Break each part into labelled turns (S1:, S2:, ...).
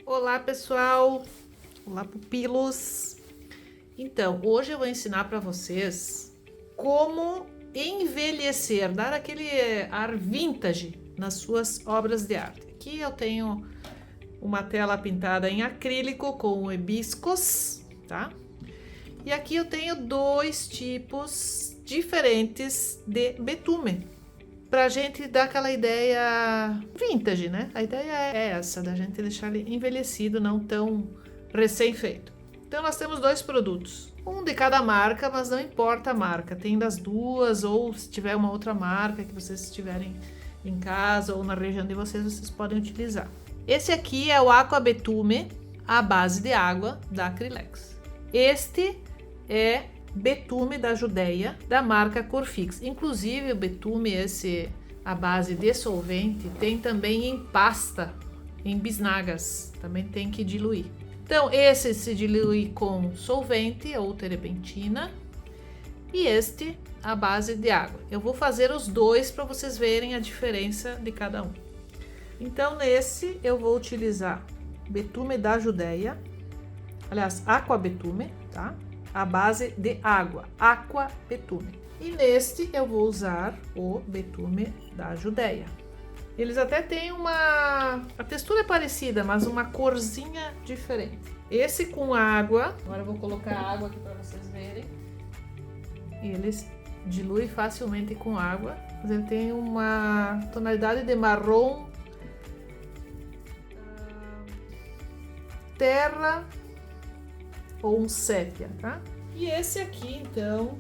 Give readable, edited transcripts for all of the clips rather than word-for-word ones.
S1: Olá pessoal, olá pupilos. Então, hoje eu vou ensinar para vocês como envelhecer, dar aquele ar vintage nas suas obras de arte. Aqui eu tenho uma tela pintada em acrílico com hibiscos, tá? E aqui eu tenho dois tipos diferentes de betume, pra gente dar aquela ideia vintage, né? A ideia é essa, da gente deixar ele envelhecido, não tão recém-feito. Então nós temos dois produtos, um de cada marca, mas não importa a marca, tem das duas, ou se tiver uma outra marca que vocês tiverem em casa ou na região de vocês, vocês podem utilizar. Esse aqui é o Aqua Betume, à base de água da Acrylex. Este é betume da Judeia, da marca Corfix. Inclusive o betume esse à base de solvente tem também em pasta, em bisnagas, também tem que diluir. Então esse se dilui com solvente ou terebentina e este à base de água. Eu vou fazer os dois para vocês verem a diferença de cada um. Então nesse eu vou utilizar betume da Judeia, aliás, Aqua Betume, tá? A base de água, Aqua Betume. E neste eu vou usar o betume da Judeia. Eles até têm a textura é parecida, mas uma corzinha diferente. Esse com água, agora eu vou colocar água aqui para vocês verem. Eles dilui facilmente com água, mas ele tem uma tonalidade de marrom terra ou um sépia, tá? E esse aqui, então,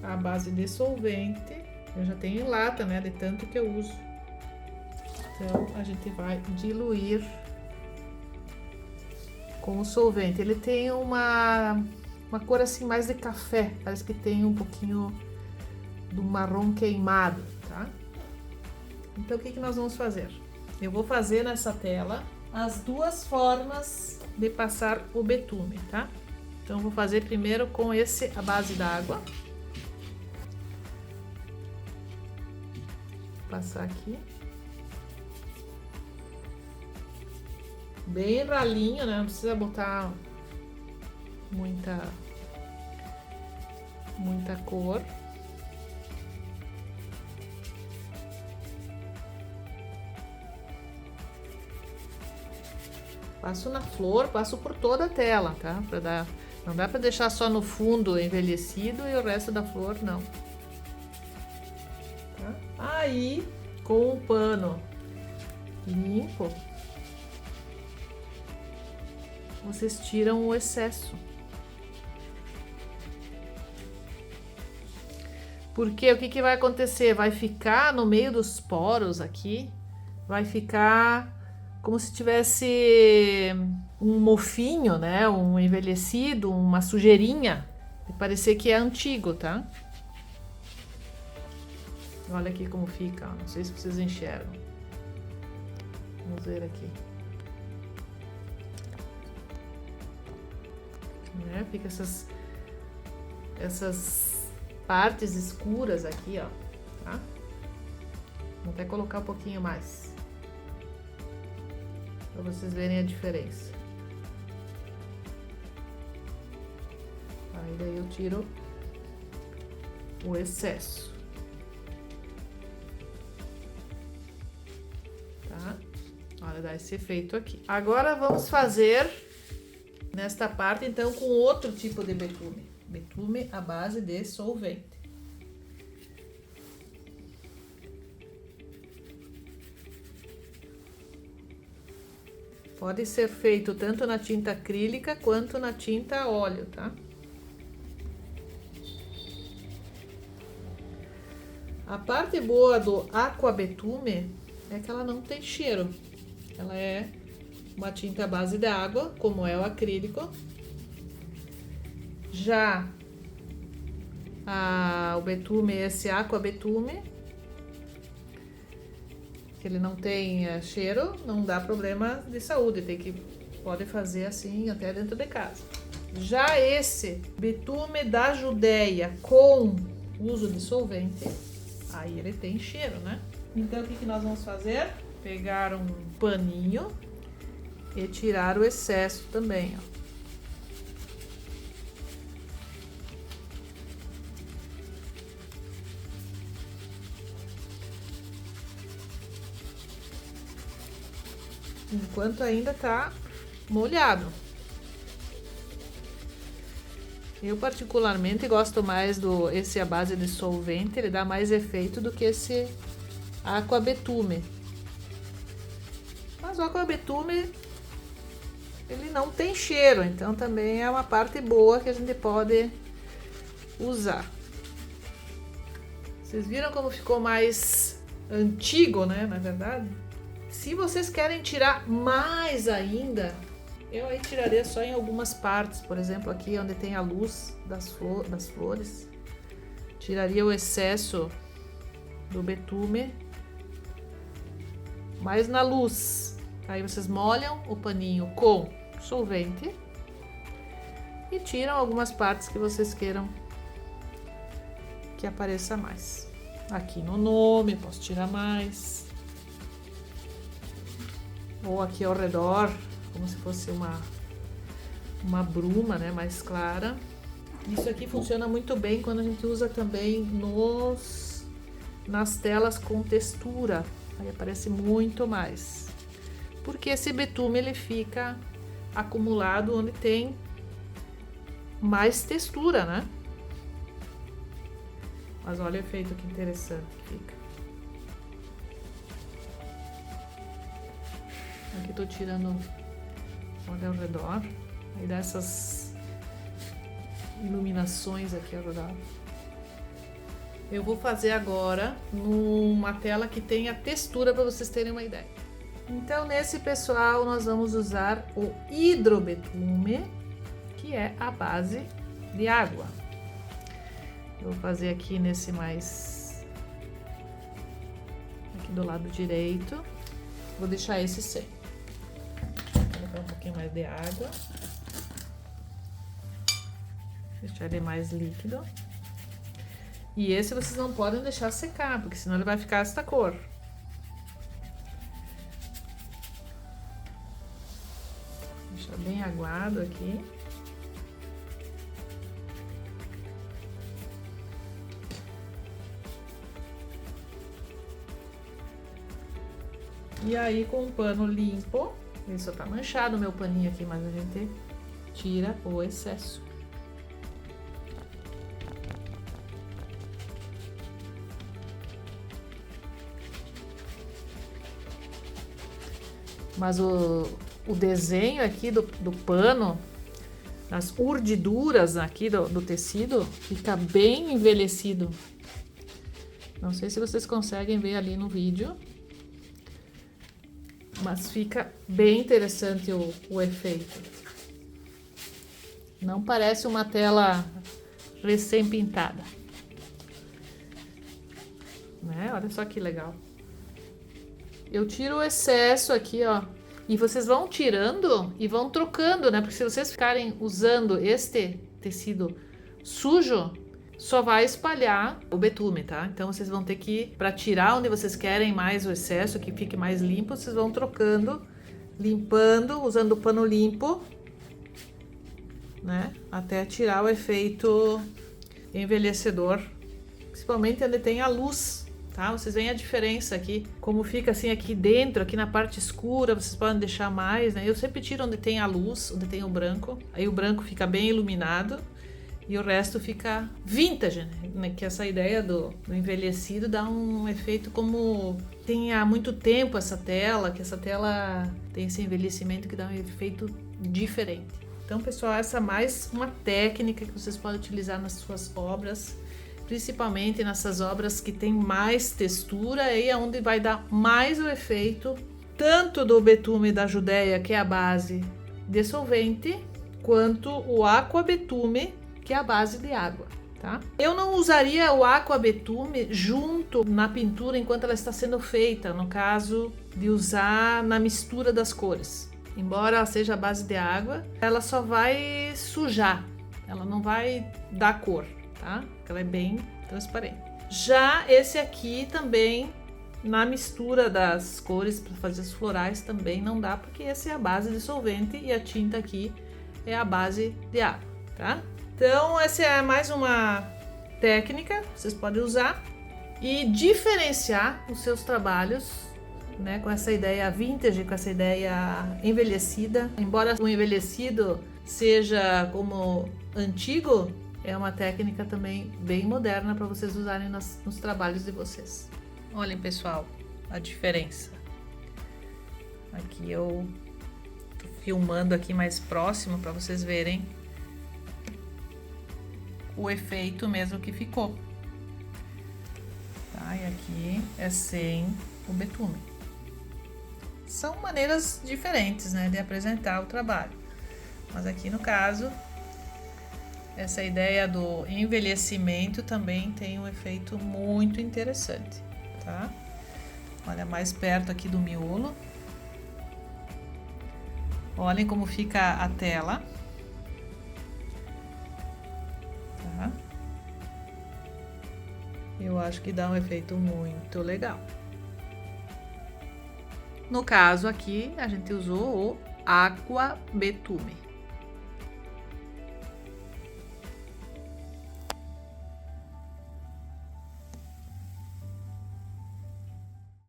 S1: a base de solvente, eu já tenho em lata, né, de tanto que eu uso. Então, a gente vai diluir com o solvente. Ele tem uma cor assim mais de café, parece que tem um pouquinho do marrom queimado, tá? Então, o que nós vamos fazer? Eu vou fazer nessa tela as duas formas de passar o betume, tá? Então, vou fazer primeiro com esse a base d'água. Passar aqui. Bem ralinho, né? Não precisa botar muita cor. Passo na flor, passo por toda a tela, tá? Não dá para deixar só no fundo envelhecido e o resto da flor não. Tá? Aí, com o pano limpo, vocês tiram o excesso. Porque o que vai acontecer? Vai ficar no meio dos poros aqui, vai ficar como se tivesse um mofinho, né? Um envelhecido, uma sujeirinha. Vai parecer que é antigo, tá? Olha aqui como fica, ó. Não sei se vocês enxergam. Vamos ver aqui. Né? Fica essas partes escuras aqui, ó. Tá? Vou até colocar um pouquinho mais, para vocês verem a diferença. Aí daí eu tiro o excesso. Tá? Olha, dá esse efeito aqui. Agora vamos fazer nesta parte, então, com outro tipo de betume. Betume à base de solvente. Pode ser feito tanto na tinta acrílica quanto na tinta a óleo, tá? A parte boa do Aqua Betume é que ela não tem cheiro. Ela é uma tinta à base de água, como é o acrílico. Já o betume, esse Aqua Betume, que ele não tem cheiro, não dá problema de saúde, pode fazer assim até dentro de casa. Já esse betume da Judeia com uso de solvente, aí ele tem cheiro, né? Então o que nós vamos fazer? Pegar um paninho, e tirar o excesso também, ó. Enquanto ainda tá molhado. Eu particularmente gosto mais esse à base de solvente, ele dá mais efeito do que esse aqua betume. Mas o aqua betume, ele não tem cheiro, então também é uma parte boa que a gente pode usar. Vocês viram como ficou mais antigo, né, na verdade? Se vocês querem tirar mais ainda, eu aí tiraria só em algumas partes, por exemplo, aqui onde tem a luz das flores. Tiraria o excesso do betume, mas na luz. Aí vocês molham o paninho com solvente e tiram algumas partes que vocês queiram que apareça mais. Aqui no nome, posso tirar mais. Ou aqui ao redor, como se fosse uma bruma, né, mais clara. Isso aqui funciona muito bem quando a gente usa também nas telas com textura. Aí aparece muito mais. Porque esse betume ele fica acumulado onde tem mais textura, né? Mas olha o efeito que interessante que fica. Aqui tô tirando, olha ao redor, aí dá essas iluminações aqui ao redor. Eu vou fazer agora numa tela que tenha textura para vocês terem uma ideia. Então nesse, pessoal, nós vamos usar o hidrobetume, que é a base de água. Eu vou fazer aqui nesse mais, aqui do lado direito, vou deixar esse sem. Vou colocar um pouquinho mais de água, deixar ele mais líquido. E esse vocês não podem deixar secar, porque senão ele vai ficar esta cor. Deixar bem aguado aqui. E aí com um pano limpo, ele só tá manchado o meu paninho aqui, mas a gente tira o excesso. Mas o desenho aqui do pano, as urdiduras aqui do tecido, fica bem envelhecido. Não sei se vocês conseguem ver ali no vídeo, mas fica bem interessante o efeito. Não parece uma tela recém-pintada, né? Olha só que legal. Eu tiro o excesso aqui, ó, e vocês vão tirando e vão trocando, né? Porque se vocês ficarem usando este tecido sujo, só vai espalhar o betume, tá? Então vocês vão ter que, para tirar onde vocês querem mais o excesso, que fique mais limpo, vocês vão trocando, limpando, usando o pano limpo, né? Até tirar o efeito envelhecedor, principalmente onde tem a luz. Tá? Vocês veem a diferença aqui, como fica assim aqui dentro, aqui na parte escura, vocês podem deixar mais, né? Eu sempre tiro onde tem a luz, onde tem o branco, aí o branco fica bem iluminado e o resto fica vintage, né? Que essa ideia do envelhecido dá um efeito como tem há muito tempo essa tela, que essa tela tem esse envelhecimento que dá um efeito diferente. Então, pessoal, essa é mais uma técnica que vocês podem utilizar nas suas obras, principalmente nessas obras que tem mais textura, aí é onde vai dar mais o efeito tanto do betume da Judéia, que é a base de solvente, quanto o aqua betume, que é a base de água, tá? Eu não usaria o aqua betume junto na pintura enquanto ela está sendo feita, no caso de usar na mistura das cores. Embora ela seja a base de água, ela só vai sujar, ela não vai dar cor. Tá? Ela é bem transparente. Já esse aqui também na mistura das cores para fazer os florais também não dá, porque essa é a base de solvente e a tinta aqui é a base de água, tá? Então essa é mais uma técnica que vocês podem usar e diferenciar os seus trabalhos, né, com essa ideia vintage, com essa ideia envelhecida. Embora o envelhecido seja como antigo, é uma técnica também bem moderna para vocês usarem nos trabalhos de vocês. Olhem, pessoal, a diferença. Aqui eu tô filmando aqui mais próximo para vocês verem o efeito mesmo que ficou. Tá? E aqui é sem o betume. São maneiras diferentes, né, de apresentar o trabalho. Mas aqui no caso, essa ideia do envelhecimento também tem um efeito muito interessante, tá? Olha mais perto aqui do miolo. Olhem como fica a tela. Tá? Eu acho que dá um efeito muito legal. No caso aqui, a gente usou o Aqua Betume.